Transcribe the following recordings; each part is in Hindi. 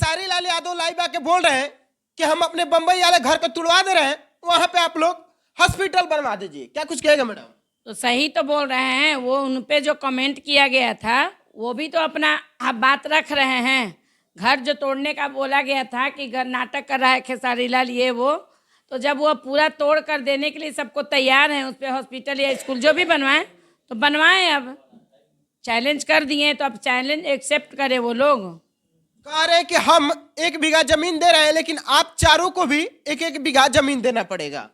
खेसारी लाल यादव लाइव आके बोल रहे हैं कि हम अपने बंबई वाले घर को तुड़वा दे रहे हैं, वहां पे आप लोग हॉस्पिटल बनवा दीजिए। क्या कुछ कहेगा मैडम? तो सही तो बोल रहे हैं। वो उन पे जो कमेंट किया गया था वो भी तो अपना आप बात रख रहे हैं। घर जो तोड़ने का बोला गया था कि घर नाटक कर रहा है खेसारी लाल ये वो, तो जब वो पूरा तोड़ कर देने के लिए सबको तैयार हैं, उस पर हॉस्पिटल या स्कूल जो भी बनवाएं तो बनवाएं। अब चैलेंज कर दिए तो अब चैलेंज एक्सेप्ट करें वो लोग। कह रहे हैं कि हम 1 बीघा जमीन दे रहे हैं, लेकिन आप चारों को भी 1-1 बीघा जमीन देना पड़ेगा।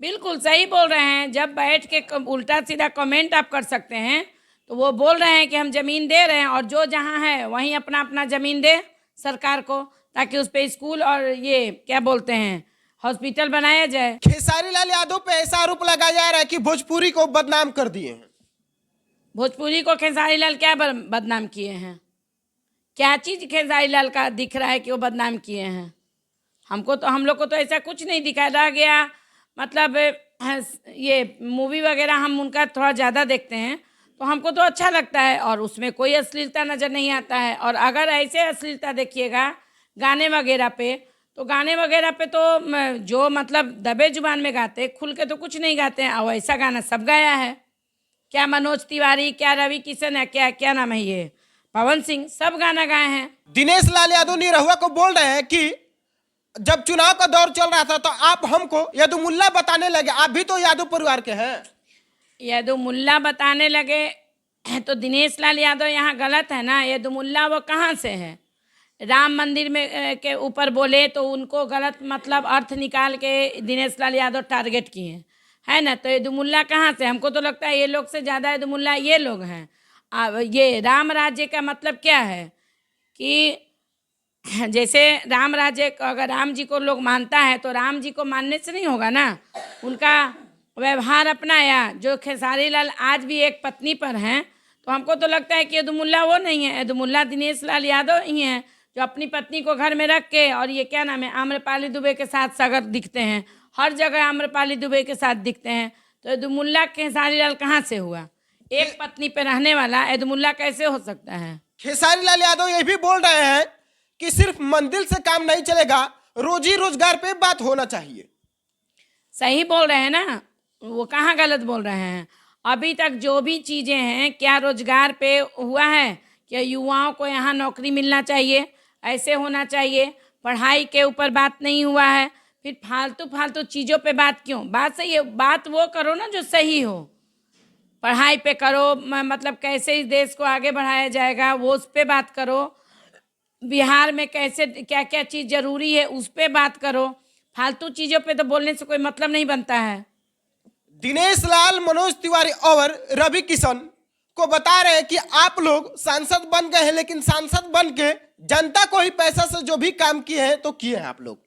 बिल्कुल सही बोल रहे हैं। जब बैठ के उल्टा सीधा कमेंट आप कर सकते हैं तो वो बोल रहे हैं कि हम ज़मीन दे रहे हैं और जो जहाँ है वहीं अपना अपना ज़मीन दे सरकार को, ताकि उस पर स्कूल और ये क्या बोलते हैं हॉस्पिटल बनाया जाए। खेसारी लाल यादव पे ऐसा आरोप लगाया जा रहा है कि भोजपुरी को बदनाम कर दिए हैं। भोजपुरी को खेसारी लाल क्या बदनाम किए हैं? क्या चीज़ खेसारी लाल का दिख रहा है कि वो बदनाम किए हैं? हम लोग को तो ऐसा कुछ नहीं दिखा रह गया। मतलब ये मूवी वगैरह हम उनका थोड़ा ज़्यादा देखते हैं तो हमको तो अच्छा लगता है और उसमें कोई अश्लीलता नज़र नहीं आता है। और अगर ऐसे अश्लीलता देखिएगा गाने वगैरह पे, तो गाने वगैरह पे तो जो मतलब दबे जुबान में गाते, खुल के तो कुछ नहीं गाते हैं। और ऐसा गाना सब गाया है। क्या मनोज तिवारी, क्या रवि किशन है, क्या नाम है ये पवन सिंह, सब गाना गाए हैं। दिनेश लाल यादव निरहुआ को बोल रहे हैं कि जब चुनाव का दौर चल रहा था तो आप हमको यदुमुल्ला बताने लगे। आप भी तो यादव परिवार के हैं। यदुमुल्ला बताने लगे तो दिनेश लाल यादव यहाँ गलत है ना। यदुमुल्ला वो कहाँ से है? राम मंदिर में के ऊपर बोले तो उनको गलत मतलब अर्थ निकाल के दिनेश लाल यादव टारगेट किए है ना। तो यदुमुल्ला कहाँ से? हमको तो लगता है ये लोग से ज़्यादा यदुमुल्ला ये लोग हैं। ये राम राज्य का मतलब क्या है कि जैसे राम राज्य, अगर राम जी को लोग मानता है तो राम जी को मानने से नहीं होगा ना। उनका व्यवहार अपनाया। जो खेसारी लाल आज भी एक पत्नी पर हैं, तो हमको तो लगता है कि यदुमुल्ला वो नहीं है। यदुमुल्ला दिनेश लाल यादव ही हैं जो अपनी पत्नी को घर में रख के, और ये क्या नाम है, आम्रपाली दुबे के साथ सगर दिखते हैं। हर जगह आम्रपाली दुबे के साथ दिखते हैं। तो यदुमुल्ला खेसारी लाल कहाँ से हुआ? एक पत्नी पे रहने वाला यदुमुल्ला कैसे हो सकता है? खेसारी लाल यादव ये भी बोल रहे हैं कि सिर्फ मंदिर से काम नहीं चलेगा, रोजी रोजगार पे बात होना चाहिए। सही बोल रहे हैं ना। वो कहाँ गलत बोल रहे हैं? अभी तक जो भी चीज़ें हैं क्या रोजगार पे हुआ है? क्या युवाओं को यहाँ नौकरी मिलना चाहिए, ऐसे होना चाहिए? पढ़ाई के ऊपर बात नहीं हुआ है। फिर फालतू चीज़ों पे बात क्यों? बात सही है, बात वो करो ना जो सही हो। पढ़ाई पे करो, मतलब कैसे इस देश को आगे बढ़ाया जाएगा वो उस पर बात करो। बिहार में कैसे क्या क्या चीज़ ज़रूरी है उस पर बात करो। फालतू चीज़ों पे तो बोलने से कोई मतलब नहीं बनता है। दिनेश लाल, मनोज तिवारी और रवि किशन को बता रहे हैं कि आप लोग सांसद बन गए हैं, लेकिन सांसद बन के जनता को ही पैसा से जो भी काम किए हैं तो किए हैं आप लोग।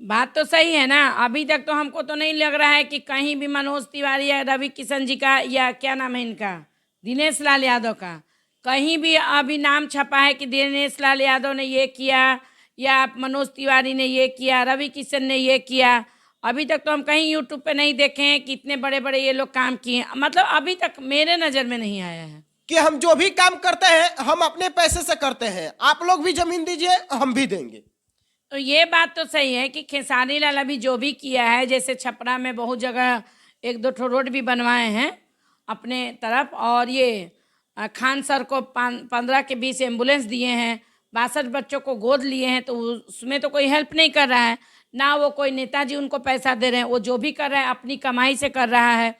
बात तो सही है ना। अभी तक तो हमको तो नहीं लग रहा है कि कहीं भी मनोज तिवारी या रवि किशन जी का, या क्या नाम है इनका, दिनेश लाल यादव का, कहीं भी अभी नाम छपा है कि दिनेश लाल यादव ने ये किया या मनोज तिवारी ने ये किया, रवि किशन ने ये किया। अभी तक तो हम कहीं यूट्यूब पे नहीं देखे हैं कि इतने बड़े बड़े ये लोग काम किए। मतलब अभी तक मेरे नज़र में नहीं आया है कि हम जो भी काम करते हैं हम अपने पैसे से करते हैं, आप लोग भी जमीन दीजिए हम भी देंगे। तो ये बात तो सही है कि खेसारी लाल अभी जो भी किया है, जैसे छपरा में बहुत जगह 1-2 रोड भी बनवाए हैं अपने तरफ, और ये खान सर को 15 के 20 एम्बुलेंस दिए हैं, 62 बच्चों को गोद लिए हैं। तो उसमें तो कोई हेल्प नहीं कर रहा है ना, वो कोई नेताजी उनको पैसा दे रहे हैं। वो जो भी कर रहा है अपनी कमाई से कर रहा है।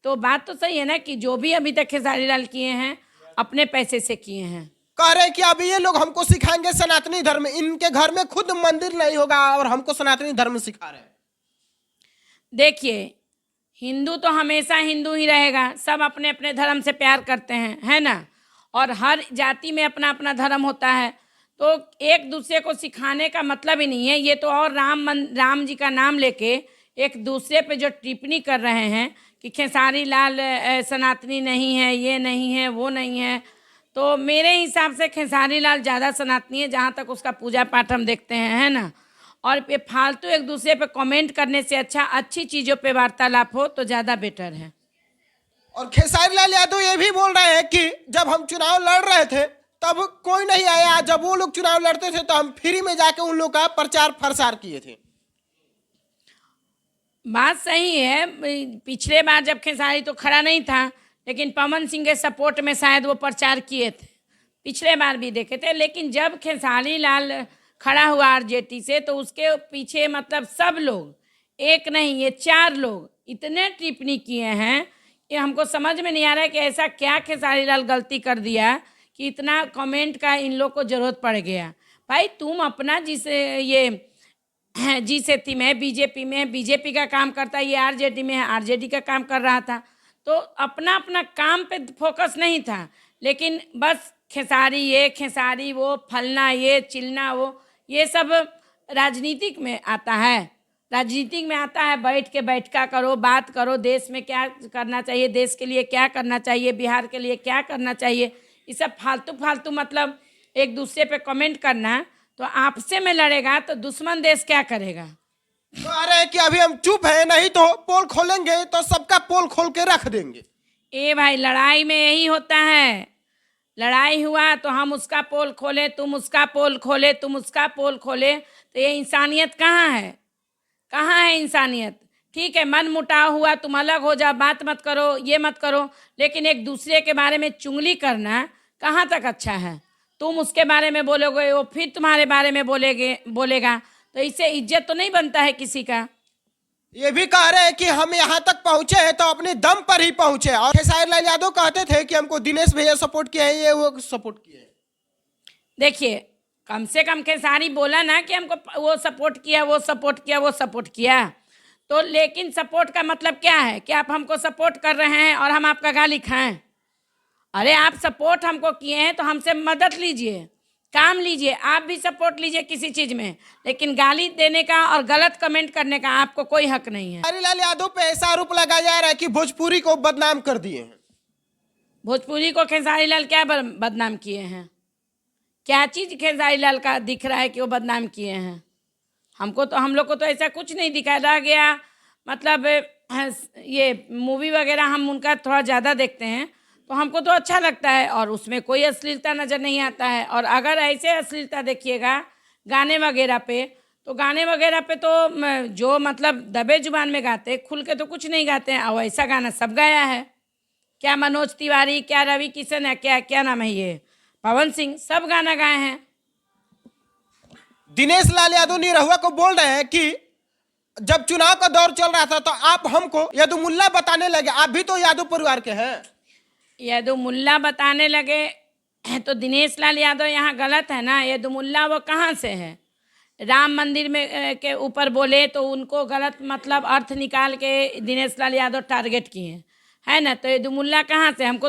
तो बात तो सही है ना कि जो भी अभी तक खेसारी लाल किए हैं अपने पैसे से किए हैं। कह रहे हैं कि अभी ये लोग हमको सिखाएंगे सनातनी धर्म। इनके घर में खुद मंदिर नहीं होगा और हमको सनातनी धर्म सिखा रहे हैं। देखिए, हिंदू तो हमेशा हिंदू ही रहेगा। सब अपने अपने धर्म से प्यार करते हैं, है ना। और हर जाति में अपना अपना धर्म होता है। तो एक दूसरे को सिखाने का मतलब ही नहीं है। ये तो और राम जी का नाम लेके एक दूसरे पे जो टिप्पणी कर रहे हैं कि खेसारी लाल सनातनी नहीं है, ये नहीं है, वो नहीं है। तो मेरे हिसाब से खेसारी लाल ज़्यादा सनातनी है, जहाँ तक उसका पूजा पाठ हम देखते हैं, है ना। और ये फालतू एक दूसरे पे कमेंट करने से अच्छा अच्छी चीज़ों पे वार्तालाप हो तो ज़्यादा बेटर है। और खेसारी लाल यादव ये भी बोल रहे हैं कि जब हम चुनाव लड़ रहे थे तब कोई नहीं आया। जब वो लोग चुनाव लड़ते थे तो हम फ्री में जाके उन लोग का प्रचार प्रसार किए थे। बात सही है। पिछले बार जब खेसारी तो खड़ा नहीं था, लेकिन पवन सिंह के सपोर्ट में शायद वो प्रचार किए थे, पिछले बार भी देखे थे। लेकिन जब खेसारी लाल खड़ा हुआ आरजेडी से, तो उसके पीछे मतलब सब लोग, एक नहीं ये 4 लोग इतने टिप्पणी किए हैं कि हमको समझ में नहीं आ रहा है कि ऐसा क्या खेसारी लाल गलती कर दिया कि इतना कमेंट का इन लोग को ज़रूरत पड़ गया। भाई तुम अपना जिस थी में बीजेपी का काम करता है, ये आरजेडी में है, आरजेडी का काम कर रहा था, तो अपना अपना काम पे फोकस नहीं था। लेकिन बस खेसारी ये, खेसारी वो, फलना ये, चिलना वो, ये सब राजनीतिक में आता है। राजनीतिक में आता है बैठ के बैठका करो, बात करो, देश में क्या करना चाहिए, देश के लिए क्या करना चाहिए, बिहार के लिए क्या करना चाहिए, ये सब फालतू मतलब एक दूसरे पे कमेंट करना। तो आपसे में लड़ेगा तो दुश्मन देश क्या करेगा। तो आ रहे हैं कि अभी हम चुप हैं, नहीं तो पोल खोलेंगे तो सबका पोल खोल के रख देंगे। ए भाई, लड़ाई में यही होता है। लड़ाई हुआ तो हम उसका पोल खोले, तुम उसका पोल खोले, तुम उसका पोल खोले, तो ये इंसानियत कहाँ है? कहाँ है इंसानियत? ठीक है, मन मुटाव हुआ, तुम अलग हो जाओ, बात मत करो, ये मत करो, लेकिन एक दूसरे के बारे में चुगली करना कहाँ तक अच्छा है? तुम उसके बारे में बोलोगे, वो फिर तुम्हारे बारे में बोलेगा, तो इससे इज्जत तो नहीं बनता है किसी का। ये भी कह रहे हैं कि हम यहाँ तक पहुंचे हैं तो अपने दम पर ही पहुंचे। और खेसारी लाल यादव कहते थे कि हमको दिनेश भैया सपोर्ट किए हैं, ये वो सपोर्ट किए हैं। देखिए, कम से कम खेसारी बोला ना कि हमको वो सपोर्ट किया, वो सपोर्ट किया, वो सपोर्ट किया। तो लेकिन सपोर्ट का मतलब क्या है कि आप हमको सपोर्ट कर रहे हैं और हम आपका गाली खाएं? अरे आप सपोर्ट हमको किए हैं तो हमसे मदद लीजिए, काम लीजिए, आप भी सपोर्ट लीजिए किसी चीज़ में, लेकिन गाली देने का और गलत कमेंट करने का आपको कोई हक नहीं है। खेसारी लाल यादव पे ऐसा आरोप लगाया जा रहा है कि भोजपुरी को बदनाम कर दिए हैं। भोजपुरी को खेसारी लाल क्या बदनाम किए हैं? क्या चीज़ खेसारी लाल का दिख रहा है कि वो बदनाम किए हैं? हम लोग को तो ऐसा कुछ नहीं दिखाया रह गया। मतलब ये मूवी वगैरह हम उनका थोड़ा ज़्यादा देखते हैं, तो हमको तो अच्छा लगता है और उसमें कोई अश्लीलता नज़र नहीं आता है। और अगर ऐसे अश्लीलता देखिएगा गाने वगैरह पे, तो गाने वगैरह पे तो जो मतलब दबे जुबान में गाते, खुल के तो कुछ नहीं गाते हैं। और ऐसा गाना सब गाया है, क्या मनोज तिवारी, क्या रवि किशन है, क्या नाम है ये, पवन सिंह, सब गाना गाए हैं। दिनेश लाल यादव निरहुआ को बोल रहे हैं कि जब चुनाव का दौर चल रहा था तो आप हमको यादव मुल्ला बताने लगे। आप भी तो यादव परिवार के हैं। यादव मुल्ला बताने लगे तो दिनेश लाल यादव यहाँ गलत है ना। यादव मुल्ला वो कहाँ से है? राम मंदिर में के ऊपर बोले तो उनको गलत मतलब अर्थ निकाल के दिनेश लाल यादव टारगेट किए, है ना। तो यादव मुल्ला कहाँ से? हमको